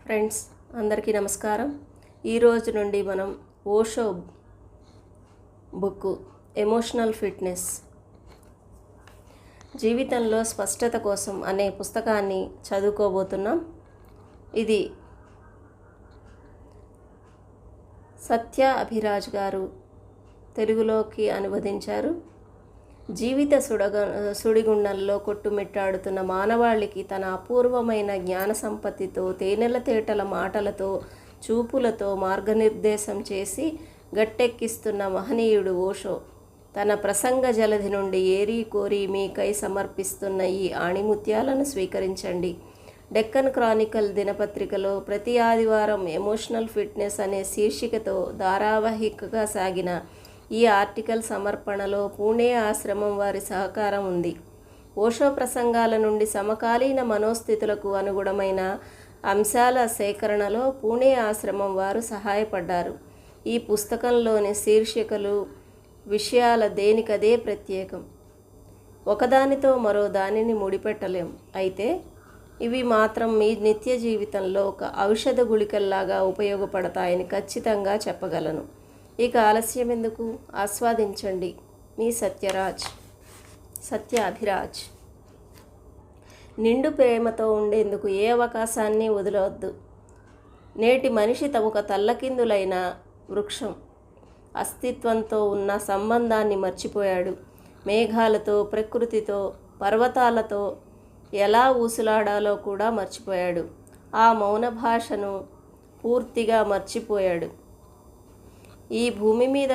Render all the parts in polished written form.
Friends అందరికీ నమస్కారం. ఈరోజు నుండి మనం ఓషో బుక్ ఎమోషనల్ ఫిట్నెస్ జీవితంలో స్పష్టత కోసం అనే పుస్తకాన్ని చదువుకోబోతున్నాం. ఇది సత్య అభిరాజ్ గారు తెలుగులోకి అనువదించారు. జీవిత సుడిగుండంలో కొట్టుమిట్టాడుతున్న మానవాళికి తన అపూర్వమైన జ్ఞాన సంపత్తితో, తేనెల తేటల మాటలతో, చూపులతో మార్గనిర్దేశం చేసి గట్టెక్కిస్తున్న మహనీయుడు ఓషో తన ప్రసంగ జలధి నుండి ఏరి కోరి మీకై సమర్పిస్తున్న ఈ ఆణిముత్యాలను స్వీకరించండి. డెక్కన్ క్రానికల్ దినపత్రికలో ప్రతి ఆదివారం ఎమోషనల్ ఫిట్నెస్ అనే శీర్షికతో ధారావాహికగా సాగిన ఈ ఆర్టికల్ సమర్పణలో పూణే ఆశ్రమం వారి సహకారం ఉంది. ఓషో ప్రసంగాల నుండి సమకాలీన మనోస్థితులకు అనుగుణమైన అంశాల సేకరణలో పూణే ఆశ్రమం వారు సహాయపడ్డారు. ఈ పుస్తకంలోని శీర్షికలు, విషయాల దేనికదే ప్రత్యేకం. ఒకదానితో మరో దానిని ముడిపెట్టలేం. అయితే ఇవి మాత్రం మీ నిత్య జీవితంలో ఒక ఔషధ గుళికల్లాగా ఉపయోగపడతాయని ఖచ్చితంగా చెప్పగలను. ఇక ఆలస్యం ఎందుకు, ఆస్వాదించండి. మీ సత్య అభిరాజ్. నిండు ప్రేమతో ఉండేందుకు ఏ అవకాశాన్ని వదలవద్దు. నేటి మనిషి తమకు తల్లకిందులైన వృక్షం అస్తిత్వంతో ఉన్న సంబంధాన్ని మర్చిపోయాడు. మేఘాలతో, ప్రకృతితో, పర్వతాలతో ఎలా ఊసులాడాలో కూడా మర్చిపోయాడు. ఆ మౌన భాషను పూర్తిగా మర్చిపోయాడు. ఈ భూమి మీద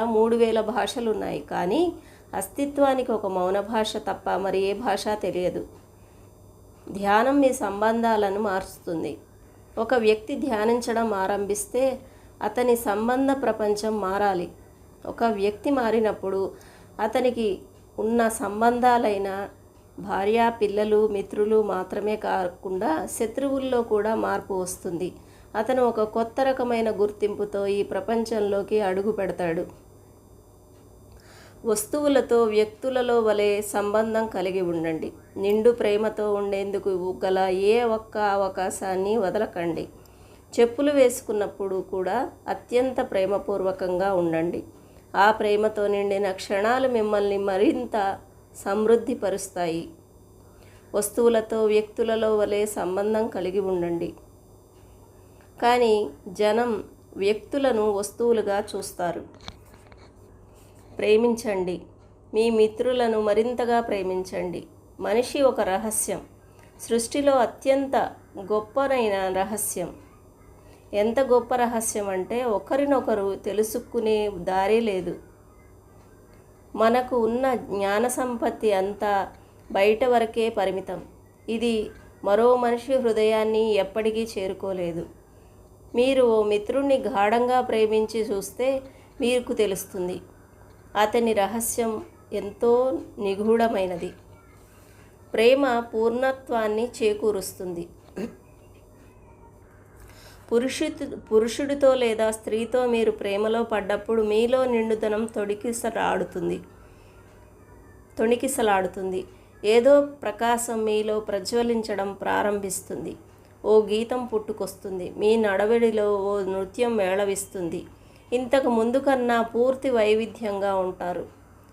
3000 భాషలున్నాయి, కానీ అస్తిత్వానికి ఒక మౌన భాష తప్ప మరి ఏ భాష తెలియదు. ధ్యానం మీ సంబంధాలను మారుస్తుంది. ఒక వ్యక్తి ధ్యానించడం ఆరంభిస్తే అతని సంబంధ ప్రపంచం మారాలి. ఒక వ్యక్తి మారినప్పుడు అతనికి ఉన్న సంబంధాలైన భార్య, పిల్లలు, మిత్రులు మాత్రమే కాకుండా శత్రువుల్లో కూడా మార్పు వస్తుంది. అతను ఒక కొత్త రకమైన గుర్తింపుతో ఈ ప్రపంచంలోకి అడుగు పెడతాడు. వస్తువులతో, వ్యక్తులలో వలె సంబంధం కలిగి ఉండండి. నిండు ప్రేమతో ఉండేందుకు గల ఏ ఒక్క అవకాశాన్ని వదలకండి. చెప్పులు వేసుకున్నప్పుడు కూడా అత్యంత ప్రేమపూర్వకంగా ఉండండి. ఆ ప్రేమతో నిండిన క్షణాలు మిమ్మల్ని మరింత సమృద్ధిపరుస్తాయి. వస్తువులతో, వ్యక్తులలో వలె సంబంధం కలిగి ఉండండి. కానీ జనం వ్యక్తులను వస్తువులుగా చూస్తారు. ప్రేమించండి. మీ మిత్రులను మరింతగా ప్రేమించండి. మనిషి ఒక రహస్యం, సృష్టిలో అత్యంత గొప్పనైన రహస్యం. ఎంత గొప్ప రహస్యం అంటే ఒకరినొకరు తెలుసుకునే దారి లేదు. మనకు ఉన్న జ్ఞాన సంపత్తి అంతా బయట వరకే పరిమితం. ఇది మరో మనిషి హృదయాన్ని ఎప్పటికీ చేరుకోలేదు. మీరు ఓ మిత్రుణ్ణి గాఢంగా ప్రేమించి చూస్తే మీకు తెలుస్తుంది, అతని రహస్యం ఎంతో నిగూఢమైనది. ప్రేమ పూర్ణత్వాన్ని చేకూరుస్తుంది. పురుషుడితో లేదా స్త్రీతో మీరు ప్రేమలో పడ్డప్పుడు మీలో నిండుదనం తొణికిసలాడుతుంది. ఏదో ప్రకాశం మీలో ప్రజ్వలించడం ప్రారంభిస్తుంది. ఓ గీతం పుట్టుకొస్తుంది. మీ నడవడిలో ఓ నృత్యం మేళవిస్తుంది. ఇంతకు ముందు కన్నా పూర్తి వైవిధ్యంగా ఉంటారు.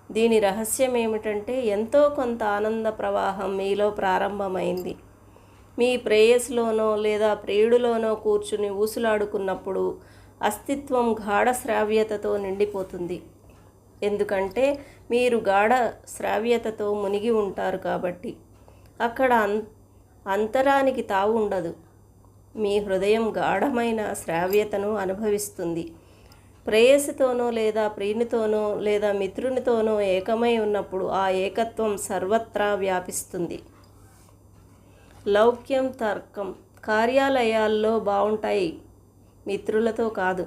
దీని రహస్యం ఏమిటంటే ఎంతో కొంత ఆనంద ప్రవాహం మీలో ప్రారంభమైంది. మీ ప్రేయస్లోనో లేదా ప్రియుడిలోనో కూర్చుని ఊసులాడుకున్నప్పుడు అస్తిత్వం గాఢ శ్రావ్యతతో నిండిపోతుంది. ఎందుకంటే మీరు గాఢ శ్రావ్యతతో మునిగి ఉంటారు కాబట్టి. అక్కడ అంతరానికి తావు ఉండదు. మీ హృదయం గాఢమైన శ్రావ్యతను అనుభవిస్తుంది. ప్రేయసితోనో లేదా ప్రియునితోనో లేదా మిత్రునితోనో ఏకమై ఉన్నప్పుడు ఆ ఏకత్వం సర్వత్రా వ్యాపిస్తుంది. లౌక్యం, తర్కం కార్యాలయాల్లో బాగుంటాయి, మిత్రులతో కాదు.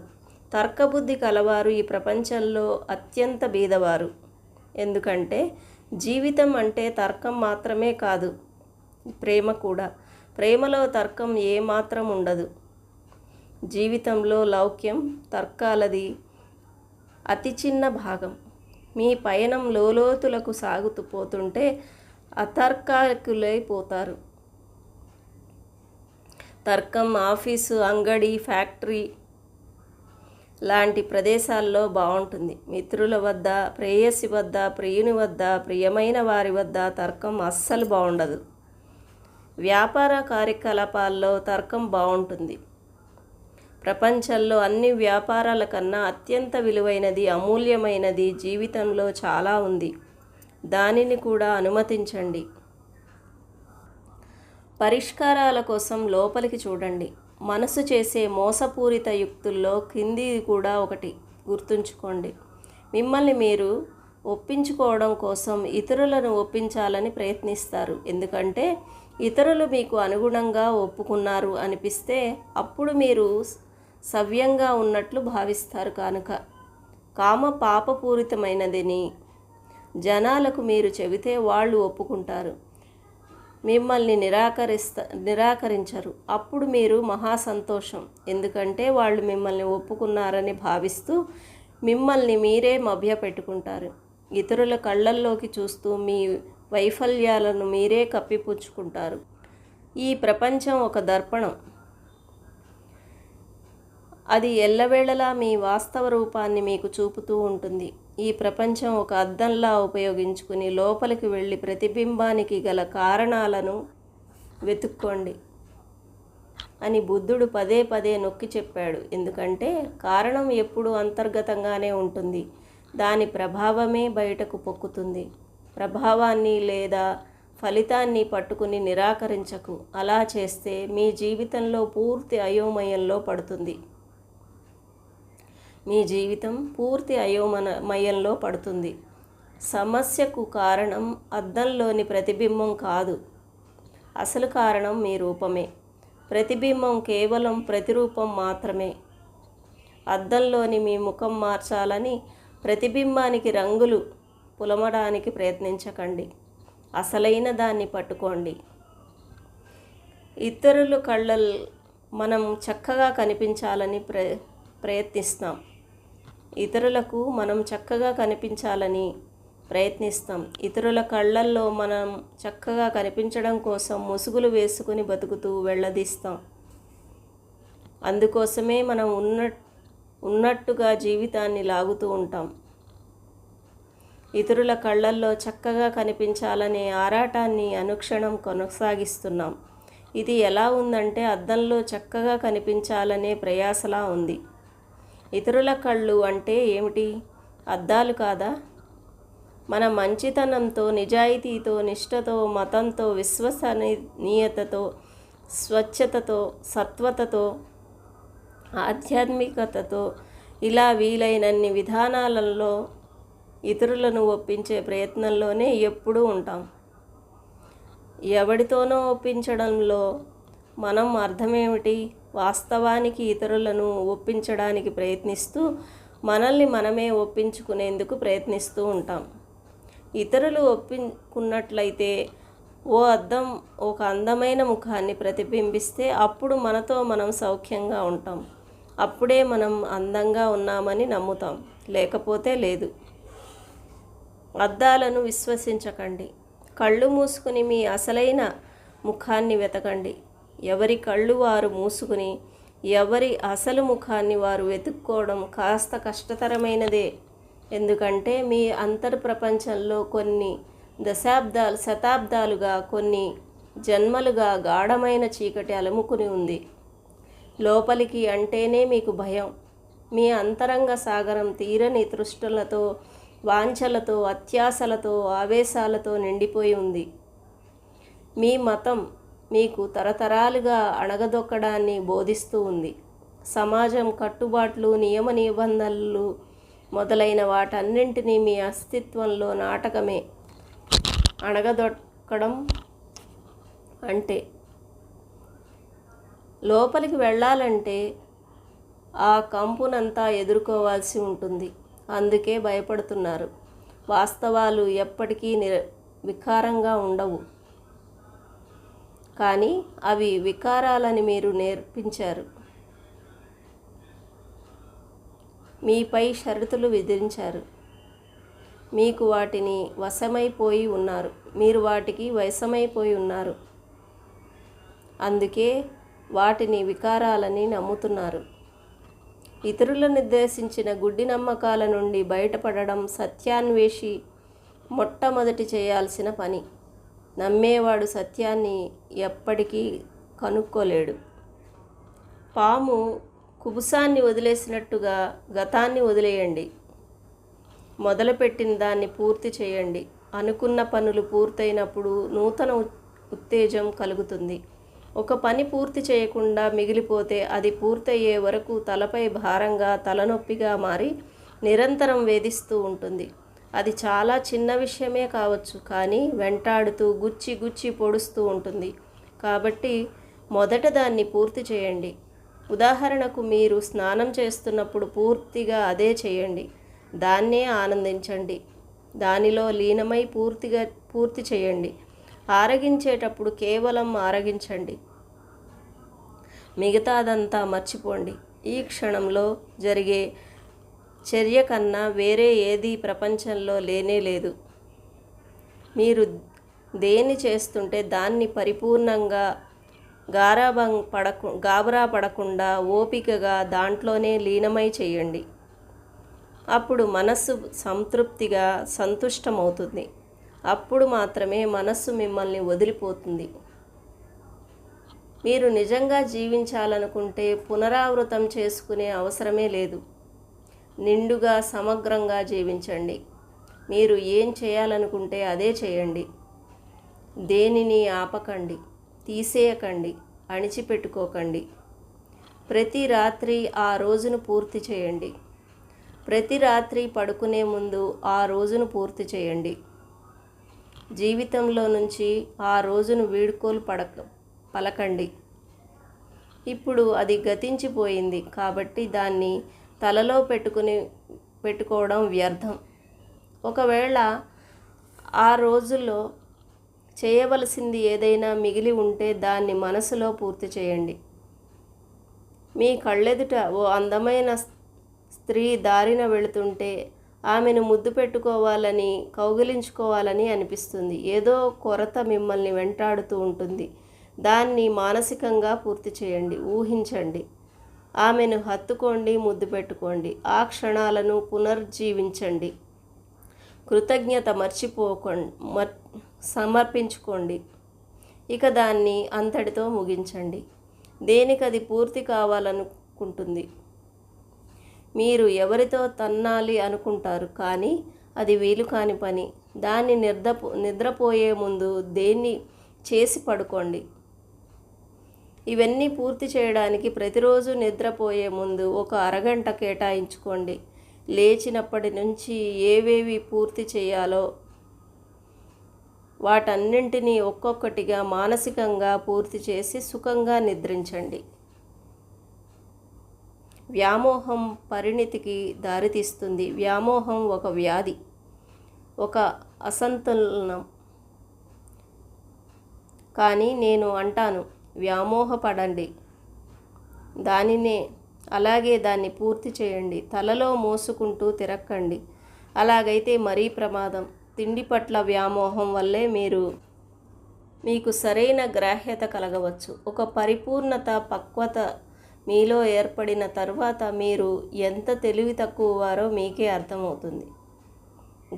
తర్కబుద్ధి కలవారు ఈ ప్రపంచంలో అత్యంత బీదవారు. ఎందుకంటే జీవితం అంటే తర్కం మాత్రమే కాదు, ప్రేమ కూడా. ప్రేమలో తర్కం ఏమాత్రం ఉండదు. జీవితంలో లౌక్యం, తర్కాలది అతి చిన్న భాగం. మీ పయనం లోతులకు సాగుతూ పోతుంటే అతర్కాకులైపోతారు. తర్కం ఆఫీసు, అంగడి, ఫ్యాక్టరీ లాంటి ప్రదేశాల్లో బాగుంటుంది. మిత్రుల వద్ద, ప్రేయసి వద్ద, ప్రియుని వద్ద, ప్రియమైన వారి వద్ద తర్కం అస్సలు బాగుండదు. వ్యాపార కార్యకలాపాల్లో తర్కం బాగుంటుంది. ప్రపంచంలో అన్ని వ్యాపారాల కన్నా అత్యంత విలువైనది, అమూల్యమైనది జీవితంలో చాలా ఉంది. దానిని కూడా అనుమతించండి. పరిష్కారాల కోసం లోపలికి చూడండి. మనసు చేసే మోసపూరిత యుక్తుల్లో క్రిందిది కూడా ఒకటి. గుర్తుంచుకోండి, మిమ్మల్ని మీరు ఒప్పించుకోవడం కోసం ఇతరులను ఒప్పించాలని ప్రయత్నిస్తారు. ఎందుకంటే ఇతరులు మీకు అనుగుణంగా ఒప్పుకున్నారు అనిపిస్తే అప్పుడు మీరు సవ్యంగా ఉన్నట్లు భావిస్తారు. కనుక కామ పాపపూరితమైనదని జనాలకు మీరు చెబితే వాళ్ళు ఒప్పుకుంటారు, మిమ్మల్ని నిరాకరించరు. అప్పుడు మీరు మహా సంతోషం. ఎందుకంటే వాళ్ళు మిమ్మల్ని ఒప్పుకున్నారని భావిస్తూ మిమ్మల్ని మీరే మభ్యపెట్టుకుంటారు. ఇతరుల కళ్ళల్లోకి చూస్తూ మీ వైఫల్యాలను మీరే కప్పిపుచ్చుకుంటారు. ఈ ప్రపంచం ఒక దర్పణం. అది ఎల్లవేళలా మీ వాస్తవ రూపాన్ని మీకు చూపుతూ ఉంటుంది. ఈ ప్రపంచం ఒక అద్దంలా ఉపయోగించుకుని లోపలికి వెళ్ళి ప్రతిబింబానికి గల కారణాలను వెతుక్కోండి అని బుద్ధుడు పదే పదే నొక్కి చెప్పాడు. ఎందుకంటే కారణం ఎప్పుడూ అంతర్గతంగానే ఉంటుంది. దాని ప్రభావమే బయటకు పొక్కుతుంది. ప్రభావాన్ని లేదా ఫలితాన్ని పట్టుకుని నిరాకరించకు. అలా చేస్తే మీ జీవితంలో పూర్తి అయోమయంలో పడుతుంది. మీ జీవితం పూర్తి అయోమయంలో పడుతుంది. సమస్యకు కారణం అద్దంలోని ప్రతిబింబం కాదు, అసలు కారణం మీ రూపమే. ప్రతిబింబం కేవలం ప్రతిరూపం మాత్రమే. అద్దంలోని మీ ముఖం మార్చాలని ప్రతిబింబానికి రంగులు పులమడానికి ప్రయత్నించకండి. అసలైన దాన్ని పట్టుకోండి. ఇతరుల కళ్ళల్లో మనం చక్కగా కనిపించాలని ప్రయత్నిస్తాం. ఇతరులకు మనం చక్కగా కనిపించాలని ప్రయత్నిస్తాం. ఇతరుల కళ్ళల్లో మనం చక్కగా కనిపించడం కోసం ముసుగులు వేసుకుని బతుకుతూ వెళ్ళదీస్తాం. అందుకోసమే మనం ఉన్నట్టుగా జీవితాన్ని లాగుతూ ఉంటాం. ఇతరుల కళ్ళల్లో చక్కగా కనిపించాలనే ఆరాటాన్ని అనుక్షణం కొనసాగిస్తున్నాం. ఇది ఎలా ఉందంటే అద్దంలో చక్కగా కనిపించాలనే ప్రయాసలా ఉంది. ఇతరుల కళ్ళు అంటే ఏమిటి? అద్దాలు కాదా? మన మంచితనంతో, నిజాయితీతో, నిష్ఠతో, మతంతో, విశ్వసనీయతతో, స్వచ్ఛతతో, సత్వతతో, ఆధ్యాత్మికతతో ఇలా వీలైనన్ని విధానాలలో ఇతరులను ఒప్పించే ప్రయత్నంలోనే ఎప్పుడూ ఉంటాం. ఎవడితోనో ఒప్పించడంలో మనం అర్థమేమిటి? వాస్తవానికి ఇతరులను ఒప్పించడానికి ప్రయత్నిస్తూ మనల్ని మనమే ఒప్పించుకునేందుకు ప్రయత్నిస్తూ ఉంటాం. ఇతరులు ఒప్పుకున్నట్లయితే ఓ అద్దం ఒక అందమైన ముఖాన్ని ప్రతిబింబిస్తే అప్పుడు మనతో మనం సౌఖ్యంగా ఉంటాం. అప్పుడే మనం అందంగా ఉన్నామని నమ్ముతాం, లేకపోతే లేదు. అద్దాలను విశ్వసించకండి. కళ్ళు మూసుకుని మీ అసలైన ముఖాన్ని వెతకండి. ఎవరి కళ్ళు వారు మూసుకుని ఎవరి అసలు ముఖాన్ని వారు వెతుక్కోవడం కాస్త కష్టతరమైనదే. ఎందుకంటే మీ అంతర్ప్రపంచంలో కొన్ని శతాబ్దాలుగా, కొన్ని జన్మలుగా గాఢమైన చీకటి అలుముకుని ఉంది. లోపలికి అంటేనే మీకు భయం. మీ అంతరంగ సాగరం తీరని తృష్ణలతో, వాంఛలతో, అత్యాశలతో, ఆవేశాలతో నిండిపోయి ఉంది. మీ మతం మీకు తరతరాలుగా అణగదొక్కడాన్ని బోధిస్తూ ఉంది. సమాజం కట్టుబాట్లు, నియమ నిబంధనలు మొదలైన వాటన్నింటినీ మీ అస్తిత్వంలో నాటకమే. అణగదొక్కడం అంటే లోపలికి వెళ్ళాలంటే ఆ కంపునంతా ఎదుర్కోవాల్సి ఉంటుంది. అందుకే భయపడుతున్నారు. వాస్తవాలు ఎప్పటికీ వికారంగా ఉండవు, కానీ అవి వికారాలని మీరు నేర్పించారు. మీపై షరతులు విధించారు. మీకు వాటిని వశమైపోయి ఉన్నారు. మీరు వాటికి వశమైపోయి ఉన్నారు. అందుకే వాటిని వికారాలని నమ్ముతున్నారు. ఇతరులను నిర్దేశించిన గుడ్డి నమ్మకాల నుండి బయటపడడం సత్యాన్వేషి మొట్టమొదటి చేయాల్సిన పని. నమ్మేవాడు సత్యాన్ని ఎప్పటికీ కనుక్కోలేడు. పాము కుబుసాన్ని వదిలేసినట్టుగా గతాన్ని వదిలేయండి. మొదలుపెట్టిన దాన్ని పూర్తి చేయండి. అనుకున్న పనులు పూర్తయినప్పుడు నూతన ఉత్తేజం కలుగుతుంది. ఒక పని పూర్తి చేయకుండా మిగిలిపోతే అది పూర్తయ్యే వరకు తలపై భారంగా, తలనొప్పిగా మారి నిరంతరం వేధిస్తూ ఉంటుంది. అది చాలా చిన్న విషయమే కావచ్చు, కానీ వెంటాడుతూ గుచ్చి గుచ్చి పొడుస్తూ ఉంటుంది. కాబట్టి మొదట దాన్ని పూర్తి చేయండి. ఉదాహరణకు, మీరు స్నానం చేస్తున్నప్పుడు పూర్తిగా అదే చేయండి. దాన్నే ఆనందించండి. దానిలో లీనమై పూర్తి చేయండి. ఆరగించేటప్పుడు కేవలం ఆరగించండి. మిగతాదంతా మర్చిపోండి. ఈ క్షణంలో జరిగే చర్య కన్నా వేరే ఏది ప్రపంచంలో లేనే లేదు. మీరు దేన్ని చేస్తుంటే దాన్ని పరిపూర్ణంగా గాబరా పడకుండా ఓపికగా దాంట్లోనే లీనమై చేయండి. అప్పుడు మనస్సు సంతృప్తిగా సంతుష్టమవుతుంది. అప్పుడు మాత్రమే మనస్సు మిమ్మల్ని వదిలిపోతుంది. మీరు నిజంగా జీవించాలనుకుంటే పునరావృతం చేసుకునే అవసరమే లేదు. నిండుగా సమగ్రంగా జీవించండి. మీరు ఏం చేయాలనుకుంటే అదే చేయండి. దేనిని ఆపకండి, తీసేయకండి, అణిచిపెట్టుకోకండి. ప్రతి రాత్రి ఆ రోజును పూర్తి చేయండి. ప్రతి రాత్రి పడుకునే ముందు ఆ రోజును పూర్తి చేయండి. జీవితంలో నుంచి ఆ రోజును వీడ్కోలు పలకండి. ఇప్పుడు అది గతించిపోయింది కాబట్టి దాన్ని తలలో పెట్టుకోవడం వ్యర్థం. ఒకవేళ ఆ రోజుల్లో చేయవలసింది ఏదైనా మిగిలి ఉంటే దాన్ని మనసులో పూర్తి చేయండి. మీ కళ్ళెదుట ఓ అందమైన స్త్రీ దారిన వెళుతుంటే ఆమెను ముద్దు పెట్టుకోవాలని, కౌగిలించుకోవాలని అనిపిస్తుంది. ఏదో కొరత మిమ్మల్ని వెంటాడుతూ ఉంటుంది. దాన్ని మానసికంగా పూర్తి చేయండి. ఊహించండి. ఆమెను హత్తుకోండి, ముద్దు పెట్టుకోండి. ఆ క్షణాలను పునర్జీవించండి. కృతజ్ఞత సమర్పించుకోండి. ఇక దాన్ని అంతటితో ముగించండి. దేనికది పూర్తి కావాలనుకుంటుంది. మీరు ఎవరితో తన్నాలి అనుకుంటారు, కానీ అది వీలు కాని పని. దాన్ని నిద్రపోయే ముందు దేన్ని చేసి పడుకోండి. ఇవన్నీ పూర్తి చేయడానికి ప్రతిరోజు నిద్రపోయే ముందు ఒక అరగంట కేటాయించుకోండి. లేచినప్పటి నుంచి ఏవేవి పూర్తి చేయాలో వాటన్నింటినీ ఒక్కొక్కటిగా మానసికంగా పూర్తి చేసి సుఖంగా నిద్రించండి. వ్యామోహం పరిణితికి దారితీస్తుంది. వ్యామోహం ఒక వ్యాధి, ఒక అసంతులనం. కానీ నేను అంటాను, వ్యామోహపడండి. అలాగే దాన్ని పూర్తి చేయండి. తలలో మోసుకుంటూ తిరక్కండి. అలాగైతే మరీ ప్రమాదం. తిండి పట్ల వ్యామోహం వల్లే మీకు సరైన గ్రాహ్యత కలగవచ్చు. ఒక పరిపూర్ణత, పక్వత మీలో ఏర్పడిన తరువాత మీరు ఎంత తెలివి తక్కువ వారో మీకే అర్థమవుతుంది.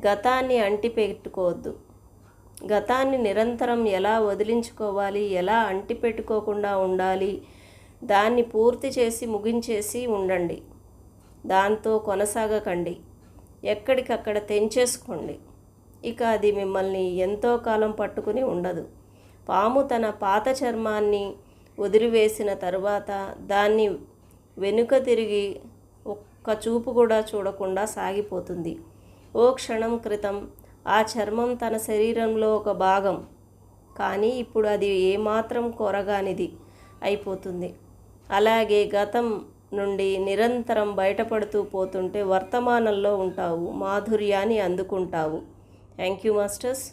గతాన్ని అంటిపెట్టుకోవద్దు. గతాన్ని నిరంతరం ఎలా వదిలించుకోవాలి, ఎలా అంటిపెట్టుకోకుండా ఉండాలి, దాన్ని పూర్తి చేసి ముగించేసి ఉండండి. దాంతో కొనసాగకండి. ఎక్కడికక్కడ తెంచేసుకోండి. ఇక అది మిమ్మల్ని ఎంతో కాలం పట్టుకుని ఉండదు. పాము తన పాత చర్మాన్ని వదిలివేసిన తరువాత దాన్ని వెనుక తిరిగి ఒక్క చూపు కూడా చూడకుండా సాగిపోతుంది. ఓ క్షణం క్రితం ఆ చర్మం తన శరీరంలో ఒక భాగం, కానీ ఇప్పుడు అది ఏమాత్రం కొరగానిది అయిపోతుంది. అలాగే గతం నుండి నిరంతరం బయటపడుతూ పోతుంటే వర్తమానంలో ఉంటావు, మాధుర్యాన్ని అందుకుంటావు. Thank you masters.